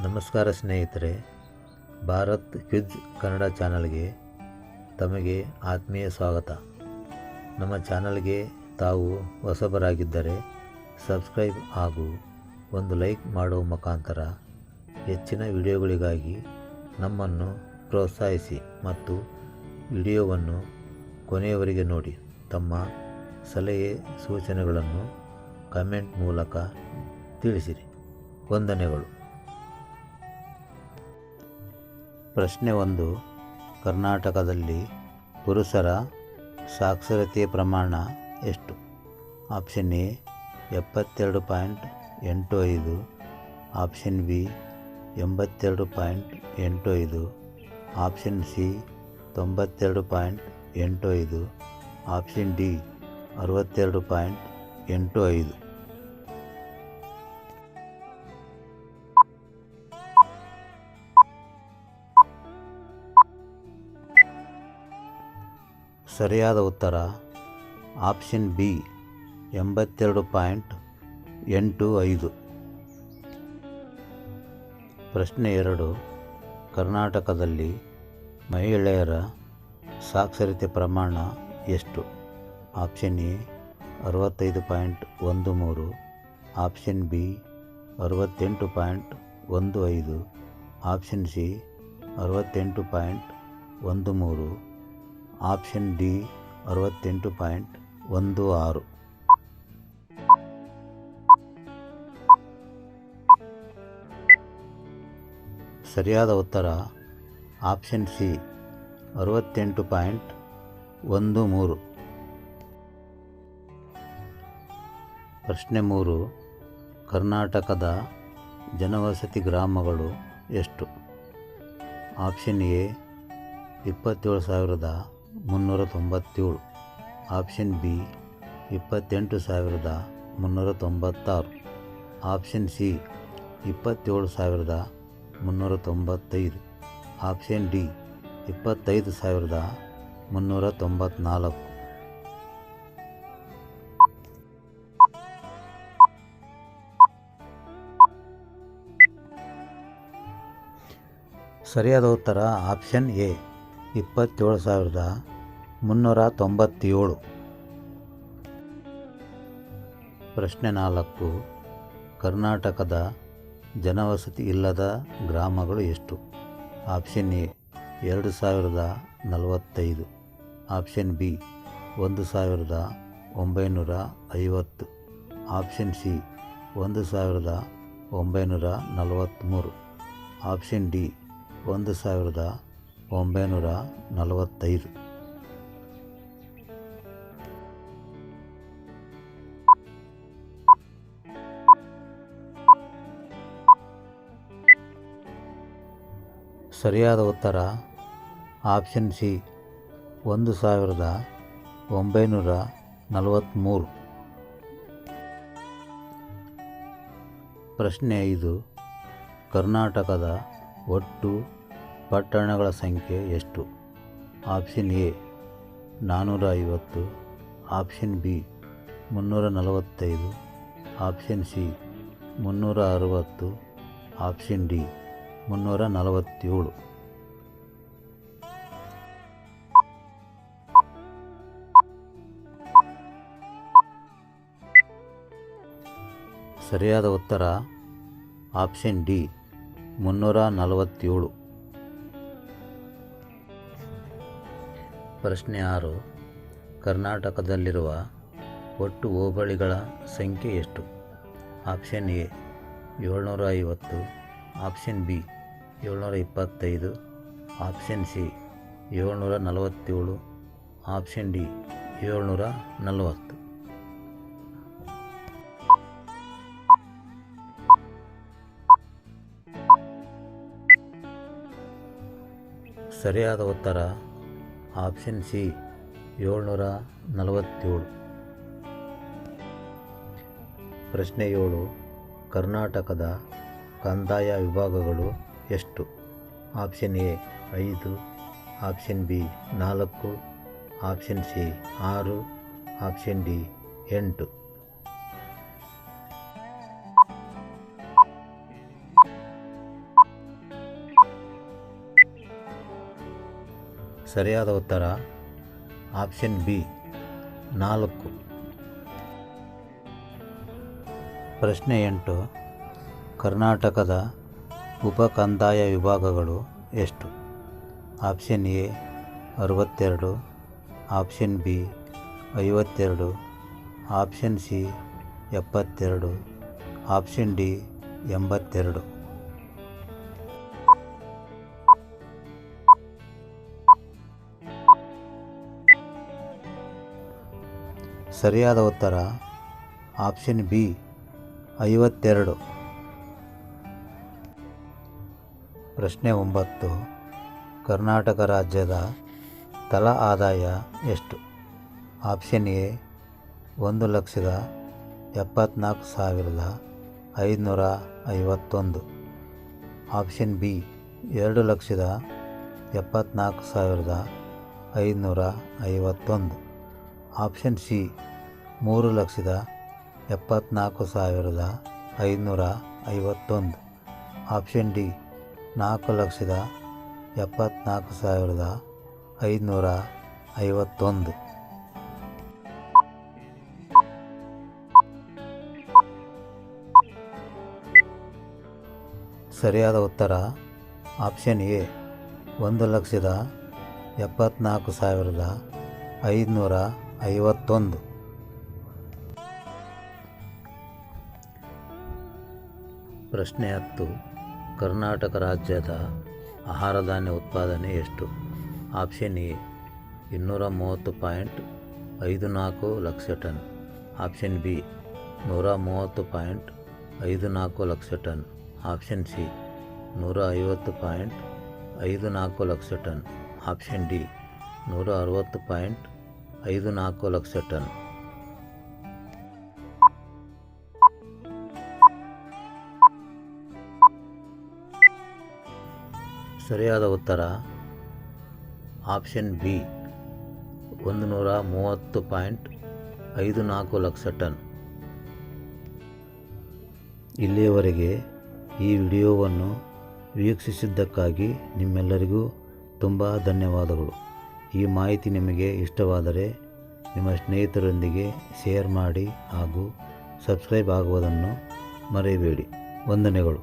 ನಮಸ್ಕಾರ ಸ್ನೇಹಿತರೆ, ಭಾರತ್ ಕ್ವಿಜ್ ಕನ್ನಡ ಚಾನಲ್ಗೆ ತಮಗೆ ಆತ್ಮೀಯ ಸ್ವಾಗತ. ನಮ್ಮ ಚಾನಲ್ಗೆ ತಾವು ಹೊಸಬರಾಗಿದ್ದರೆ ಸಬ್ಸ್ಕ್ರೈಬ್ ಹಾಗೂ ಒಂದು ಲೈಕ್ ಮಾಡುವ ಮುಖಾಂತರ ಹೆಚ್ಚಿನ ವಿಡಿಯೋಗಳಿಗಾಗಿ ನಮ್ಮನ್ನು ಪ್ರೋತ್ಸಾಹಿಸಿ ಮತ್ತು ವಿಡಿಯೋವನ್ನು ಕೊನೆಯವರೆಗೆ ನೋಡಿ. ತಮ್ಮ ಸಲಹೆ ಸೂಚನೆಗಳನ್ನು ಕಮೆಂಟ್ ಮೂಲಕ ತಿಳಿಸಿರಿ. ವಂದನೆಗಳು. ಪ್ರಶ್ನೆ 1. ಕರ್ನಾಟಕದಲ್ಲಿ ಪುರುಷರ ಸಾಕ್ಷರತೆಯ ಪ್ರಮಾಣ ಎಷ್ಟು? Option A 72.85, option B 82.85, option C 92.85, option D 62.85. ಸರಿಯಾದ ಉತ್ತರ ಆಪ್ಷನ್ ಬಿ 82.85. ಪ್ರಶ್ನೆ 2. ಕರ್ನಾಟಕದಲ್ಲಿ ಮಹಿಳೆಯರ ಸಾಕ್ಷರತೆ ಪ್ರಮಾಣ ಎಷ್ಟು? Option A 65.13, option B 68.15, option C 68.13, option D 68.16. ಸರಿಯಾದ ಉತ್ತರ ಆಪ್ಷನ್ ಸಿ 68.13. ಪ್ರಶ್ನೆ 3. ಕರ್ನಾಟಕದ ಜನವಸತಿ ಗ್ರಾಮಗಳು ಎಷ್ಟು? Option A 27,397, option B 28,396, option C 27,395, option D 25,394. ಸರಿಯಾದ ಉತ್ತರ ಆಪ್ಷನ್ ಎ 27,397. ಪ್ರಶ್ನೆ 4. ಕರ್ನಾಟಕದ ಜನವಸತಿ ಇಲ್ಲದ ಗ್ರಾಮಗಳು ಎಷ್ಟು? Option A 2,045, option B 1,950, option C 1,943, option D 1,945. ಸರಿಯಾದ ಉತ್ತರ ಆಪ್ಷನ್ ಸಿ 1,943. ಪ್ರಶ್ನೆ 5. ಕರ್ನಾಟಕದ ಒಟ್ಟು ಪಟ್ಟಣಗಳ ಸಂಖ್ಯೆ ಎಷ್ಟು? Option A 450, option B 345, option C 360, option D 347. ಸರಿಯಾದ ಉತ್ತರ ಆಪ್ಷನ್ ಡಿ 347. ಪ್ರಶ್ನೆ 6. ಕರ್ನಾಟಕದಲ್ಲಿರುವ ಒಟ್ಟು ಹೋಬಳಿಗಳ ಸಂಖ್ಯೆ ಎಷ್ಟು? Option A 750, option B 725, option C 747, option D 740. ಸರಿಯಾದ ಉತ್ತರ ಆಪ್ಷನ್ ಸಿ 747. ಪ್ರಶ್ನೆ 7. ಕರ್ನಾಟಕದ ಕಂದಾಯ ವಿಭಾಗಗಳು ಎಷ್ಟು? Option A 5, option B 4, option C 6, option D 8. ಸರಿಯಾದ ಉತ್ತರ ಆಪ್ಷನ್ ಬಿ 4. ಪ್ರಶ್ನೆ 8. ಕರ್ನಾಟಕದ ಉಪ ಕಂದಾಯ ವಿಭಾಗಗಳು ಎಷ್ಟು? Option A 62, option B 52, option C 72, option D 82. ಸರಿಯಾದ ಉತ್ತರ ಆಪ್ಷನ್ ಬಿ 52. ಪ್ರಶ್ನೆ 9. ಕರ್ನಾಟಕ ರಾಜ್ಯದ ತಲಾ ಆದಾಯ ಎಷ್ಟು? Option A 1,74,551, option B 2,74,551, option C 3,74,551, option D 4,74,551. ಸರಿಯಾದ ಉತ್ತರ ಆಪ್ಷನ್ ಎ 1,74,551. ಪ್ರಶ್ನೆ 10. ಕರ್ನಾಟಕ ರಾಜ್ಯದ ಆಹಾರ ಧಾನ್ಯ ಉತ್ಪಾದನೆ ಎಷ್ಟು? Option A 230.54 lakh ton, option B 130.54 lakh ton, option C 150.54 lakh ton, option D 160.54 lakh ton. ಸರಿಯಾದ ಉತ್ತರ ಆಪ್ಷನ್ ಬಿ 130.54 ಲಕ್ಷ ಟನ್. ಇಲ್ಲಿಯವರೆಗೆ ಈ ವಿಡಿಯೋವನ್ನು ವೀಕ್ಷಿಸಿದ್ದಕ್ಕಾಗಿ ನಿಮ್ಮೆಲ್ಲರಿಗೂ ತುಂಬ ಧನ್ಯವಾದಗಳು. ಈ ಮಾಹಿತಿ ನಿಮಗೆ ಇಷ್ಟವಾದರೆ ನಿಮ್ಮ ಸ್ನೇಹಿತರೊಂದಿಗೆ ಶೇರ್ ಮಾಡಿ ಹಾಗೂ ಸಬ್ಸ್ಕ್ರೈಬ್ ಆಗುವುದನ್ನು ಮರೆಯಬೇಡಿ. ವಂದನೆಗಳು.